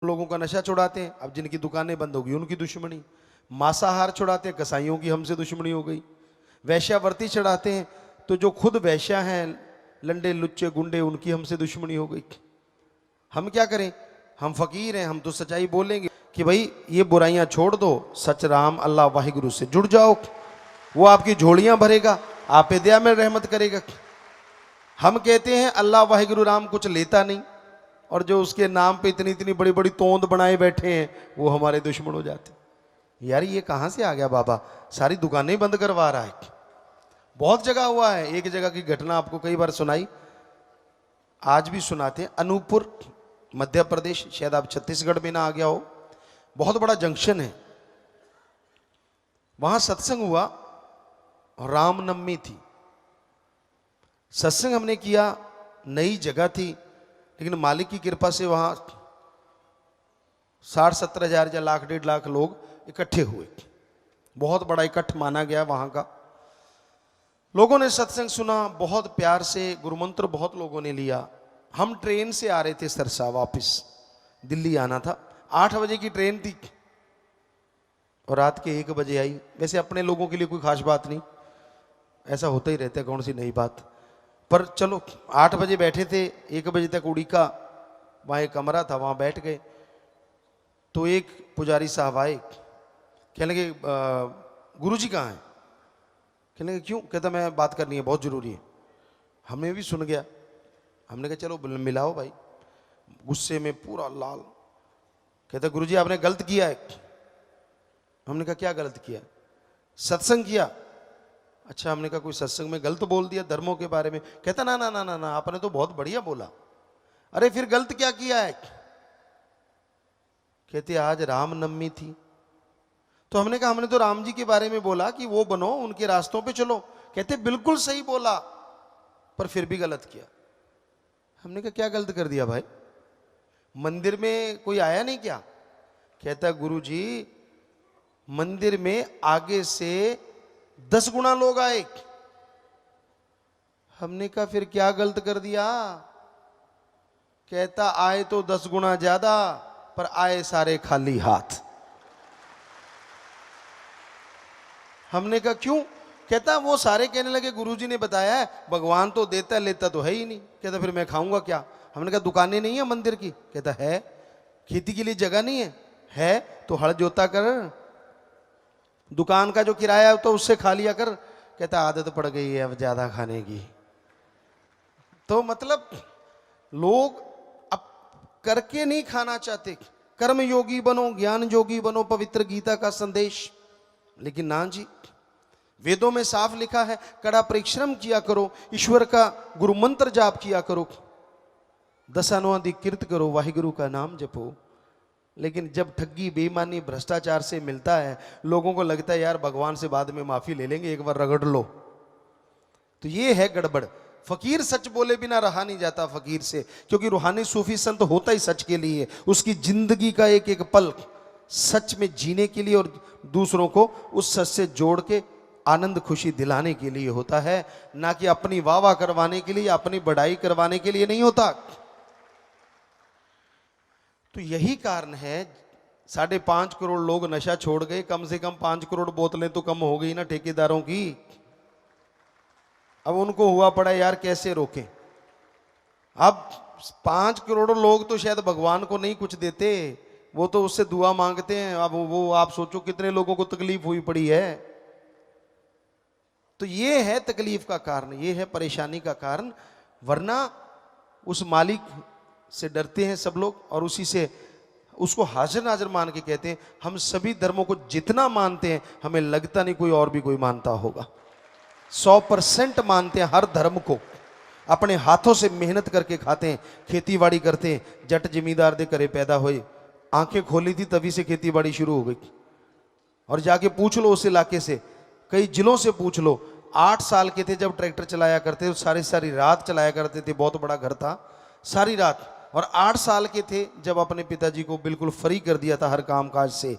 लोगों का नशा छुड़ाते हैं, अब जिनकी दुकानें बंद होगी उनकी दुश्मनी। मांसाहार छुड़ाते हैं, कसाईयों की हमसे दुश्मनी हो गई। वैश्यावर्ती चढ़ाते हैं तो जो खुद वैश्या हैं, लंडे लुच्चे गुंडे, उनकी हमसे दुश्मनी हो गई। हम क्या करें? हम फकीर हैं, हम तो सच्चाई बोलेंगे कि भाई ये बुराइयां छोड़ दो, सच राम अल्लाह वाहिगुरु से जुड़ जाओ, वो आपकी झोलियां भरेगा, आप पे दया में रहमत करेगा। हम कहते हैं अल्लाह वाहिगुरु राम कुछ लेता नहीं, और जो उसके नाम पे इतनी इतनी बड़ी बड़ी तोंद बनाए बैठे हैं वो हमारे दुश्मन हो जाते। यार ये कहां से आ गया बाबा, सारी दुकानें बंद करवा रहा है। बहुत जगह हुआ है। एक जगह की घटना आपको कई बार सुनाई, आज भी सुनाते हैं। अनूपपुर मध्य प्रदेश, शायद आप छत्तीसगढ़ में ना आ गया हो, बहुत बड़ा जंक्शन है। वहां सत्संग हुआ, रामनवमी थी। सत्संग हमने किया, नई जगह थी, लेकिन मालिक की कृपा से वहां 60-70 हजार या लाख 1.5 लाख लोग इकट्ठे हुए। बहुत बड़ा इकट्ठ माना गया वहां का। लोगों ने सत्संग सुना, बहुत प्यार से गुरुमंत्र बहुत लोगों ने लिया। हम ट्रेन से आ रहे थे सरसा, वापस दिल्ली आना था। 8 बजे की ट्रेन थी और रात के 1 बजे आई। वैसे अपने लोगों के लिए कोई खास बात नहीं, ऐसा होता ही रहता है, कौन सी नई बात। पर चलो 8 बजे बैठे थे, 1 बजे तक उड़ी का वहाँ एक कमरा था, वहाँ बैठ गए। तो एक पुजारी साहब आए, कहने लगे गुरुजी कहाँ हैं? कहने लगे क्यों? कहता मैं बात करनी है, बहुत ज़रूरी है। हमें भी सुन गया, हमने कहा चलो मिलाओ भाई। गुस्से में पूरा लाल, कहता गुरुजी आपने गलत किया है। हमने कहा क्या गलत किया? सत्संग किया। अच्छा, हमने कहा कोई सत्संग में गलत बोल दिया धर्मों के बारे में? कहता ना ना ना ना ना, आपने तो बहुत बढ़िया बोला। अरे फिर गलत क्या किया है? कहते आज रामनवमी थी। तो हमने कहा हमने तो राम जी के बारे में बोला कि वो बनो, उनके रास्तों पे चलो। कहते बिल्कुल सही बोला, पर फिर भी गलत किया। हमने कहा क्या गलत कर दिया भाई? मंदिर में कोई आया नहीं क्या? कहता गुरुजी मंदिर में आगे से 10 गुना लोग आए। हमने कहा फिर क्या गलत कर दिया? कहता आए तो 10 गुना ज्यादा, पर आए सारे खाली हाथ। हमने कहा क्यों? कहता वो सारे कहने लगे गुरुजी ने बताया है भगवान तो देता लेता तो है ही नहीं। कहता फिर मैं खाऊंगा क्या? हमने कहा दुकानें नहीं है मंदिर की? कहता है। खेती के लिए जगह नहीं है? है तो हल जोता कर, दुकान का जो किराया तो उससे खा लिया कर। कहता आदत पड़ गई है अब ज्यादा खाने की। तो मतलब लोग अब करके नहीं खाना चाहते। कर्म योगी बनो, ज्ञान योगी बनो, पवित्र गीता का संदेश। लेकिन ना जी, वेदों में साफ लिखा है कड़ा परिश्रम किया करो, ईश्वर का गुरु मंत्र जाप किया करो, दशानुआदि कीर्त करो, वाहिगुरु का नाम जपो। लेकिन जब ठगी बेईमानी भ्रष्टाचार से मिलता है, लोगों को लगता है यार भगवान से बाद में माफी ले लेंगे, एक बार रगड़ लो। तो ये है गड़बड़। फकीर सच बोले बिना रहा नहीं जाता फकीर से, क्योंकि रूहानी सूफी संत होता ही सच के लिए। उसकी जिंदगी का एक एक पल सच में जीने के लिए और दूसरों को उस सच से जोड़ के आनंद खुशी दिलाने के लिए होता है, ना कि अपनी वाह वाह करवाने के लिए, अपनी बढ़ाई करवाने के लिए नहीं होता। तो यही कारण है 5.5 करोड़ लोग नशा छोड़ गए, कम से कम 5 करोड़ बोतलें तो कम हो गई ना ठेकेदारों की। अब उनको हुआ पड़ा यार कैसे रोकें। अब 5 करोड़ लोग तो शायद भगवान को नहीं कुछ देते, वो तो उससे दुआ मांगते हैं। अब वो आप सोचो कितने लोगों को तकलीफ हुई पड़ी है। तो ये है तकलीफ का कारण, ये है परेशानी का कारण। वरना उस मालिक से डरते हैं सब लोग और उसी से उसको हाजिर नाजिर मान के कहते हैं। हम सभी धर्मों को जितना मानते हैं, हमें लगता नहीं कोई और भी कोई मानता होगा। 100% मानते हैं हर धर्म को, अपने हाथों से मेहनत करके खाते हैं, खेती बाड़ी करते हैं। जट जमींदार दे करे पैदा हुए, आंखें खोली थी तभी से खेती बाड़ी शुरू हो गई। और जाके पूछ लो उस इलाके से, कई जिलों से पूछ लो। 8 साल के थे जब ट्रैक्टर चलाया करते थे, सारी सारी रात चलाया करते थे, बहुत बड़ा घर था, सारी रात। और 8 साल के थे जब अपने पिताजी को बिल्कुल फ्री कर दिया था हर काम काज से।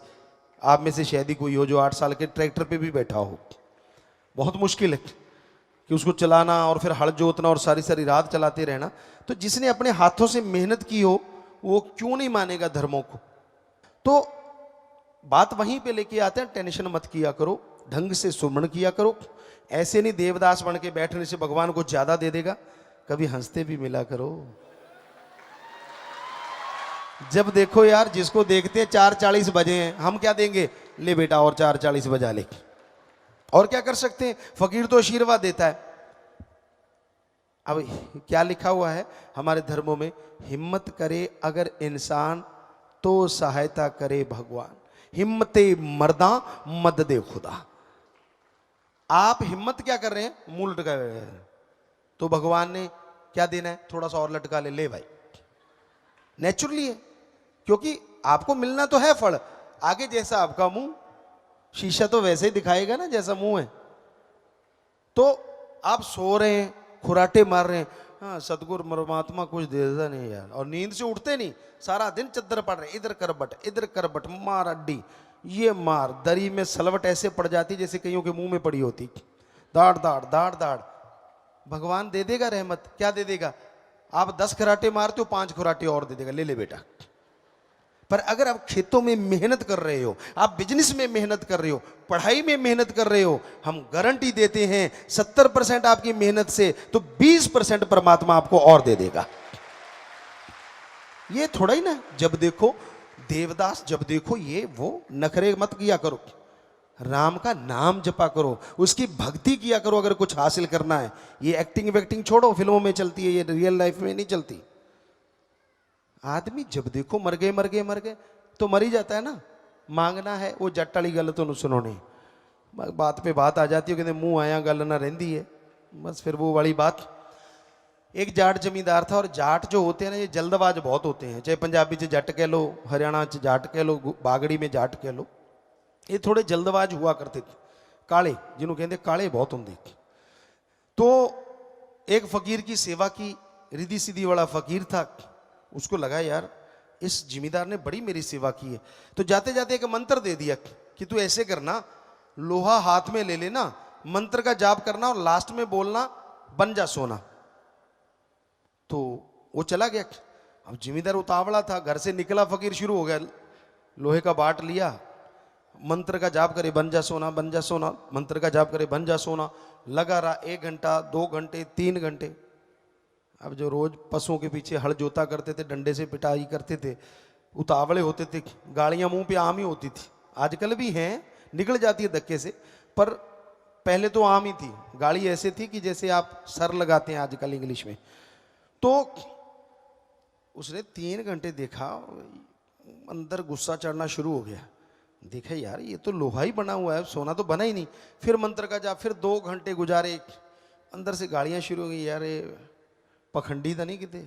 आप में से शायद ही कोई हो जो 8 साल के ट्रैक्टर पे भी बैठा हो। बहुत मुश्किल है कि उसको चलाना और फिर हल जोतना और सारी सारी रात चलाते रहना। तो जिसने अपने हाथों से मेहनत की हो वो क्यों नहीं मानेगा धर्मों को? तो बात वहीं पे लेके आते हैं, टेंशन मत किया करो, ढंग से सुमरण किया करो। ऐसे नहीं देवदास बन के बैठने से भगवान को ज्यादा दे देगा, कभी हंसते भी मिला करो। जब देखो यार, जिसको देखते हैं 4:40 बजे हैं, हम क्या देंगे? ले बेटा और 4:40 बजा ले। और क्या कर सकते हैं? फकीर तो आशीर्वाद देता है। अब क्या लिखा हुआ है हमारे धर्मों में? हिम्मत करे अगर इंसान तो सहायता करे भगवान, हिम्मते मर्दा मद दे खुदा। आप हिम्मत क्या कर रहे हैं? मुंह लटका रहे हैं, तो भगवान ने क्या देना है? थोड़ा सा और लटका ले, ले भाई। नेचुरली है, क्योंकि आपको मिलना तो है फल। आगे जैसा आपका मुंह, शीशा तो वैसे ही दिखाएगा ना जैसा मुंह है। तो आप सो रहे हैं, खुराटे मार रहे हैं, हाँ सतगुरु परमात्मा कुछ देता नहीं यार, और नींद से उठते नहीं, सारा दिन चद्दर पड़ रहे, इधर करबट इधर करबट, मार अड्डी, ये मार, दरी में सलवट ऐसे पड़ जाती जैसे कईयों के मुंह में पड़ी होती, दाड़ दाड़ दाड़ दाड़। भगवान दे देगा रहमत, क्या दे देगा? आप 10 खराटे मारते हो, 5 खराटे और दे देगा, ले ले बेटा। पर अगर आप खेतों में मेहनत कर रहे हो, आप बिजनेस में मेहनत कर रहे हो, पढ़ाई में मेहनत कर रहे हो, हम गारंटी देते हैं 70% आपकी मेहनत से तो 20% परमात्मा आपको और दे देगा। ये थोड़ा ही ना जब देखो देवदास, जब देखो ये वो, नखरे मत किया करो, राम का नाम जपा करो, उसकी भक्ति किया करो अगर कुछ हासिल करना है। ये एक्टिंग वैक्टिंग छोड़ो, फिल्मों में चलती है, ये रियल लाइफ में नहीं चलती। आदमी जब देखो मर गए मर गए मर गए, तो मर ही जाता है ना। मांगना है वो जट वाली गल तो सुनो नहीं, बात पे बात आ जाती है, कहते मुंह आया गल ना रहती है, बस फिर वो वाली बात। एक जाट जमींदार था, और जाट जो होते हैं ना ये जल्दबाज बहुत होते हैं, चाहे पंजाबी से जट कह लो, हरियाणा से जाट कह लो, बागड़ी में जाट कह लो, ये थोड़े जल्दबाज हुआ करते थे, काले, जिन्हों कहते काले बहुत होंगे। तो एक फकीर की सेवा की, रिद्धि सीधी वाला फकीर था, उसको लगा यार इस जिमीदार ने बड़ी मेरी सेवा की है, तो जाते जाते एक मंत्र दे दिया कि तू ऐसे करना, लोहा हाथ में ले लेना, मंत्र का जाप करना और लास्ट में बोलना बन जा सोना। तो वो चला गया। अब जिमीदार उतावला था, घर से निकला, फकीर शुरू हो गया, लोहे का बाट लिया, मंत्र का जाप करे बन जा सोना बन जा सोना, मंत्र का जाप करे बन जा सोना, लगा रहा 1 घंटा 2 घंटे 3 घंटे। अब जो रोज पशुओं के पीछे हल जोता करते थे, डंडे से पिटाई करते थे, उतावले होते थे, गालियां मुंह पे आम ही होती थी, आजकल भी हैं, निकल जाती है धक्के से, पर पहले तो आम ही थी। गाली ऐसे थी कि जैसे आप सर लगाते हैं आजकल इंग्लिश में। तो उसने 3 घंटे देखा, अंदर गुस्सा चढ़ना शुरू हो गया, देखा यार ये तो लोहा ही बना हुआ है, सोना तो बना ही नहीं। फिर मंत्र का जाप, फिर 2 घंटे गुजारे, अंदर से गालियां शुरू हो गई, यार ये पखंडी था नहीं किते।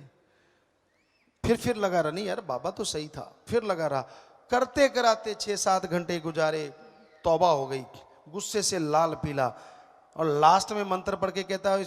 फिर लगा रहा, नहीं यार बाबा तो सही था, फिर लगा रहा, करते कराते 6-7 घंटे गुजारे, तौबा हो गई, गुस्से से लाल पीला, और लास्ट में मंत्र पढ़ के कहता है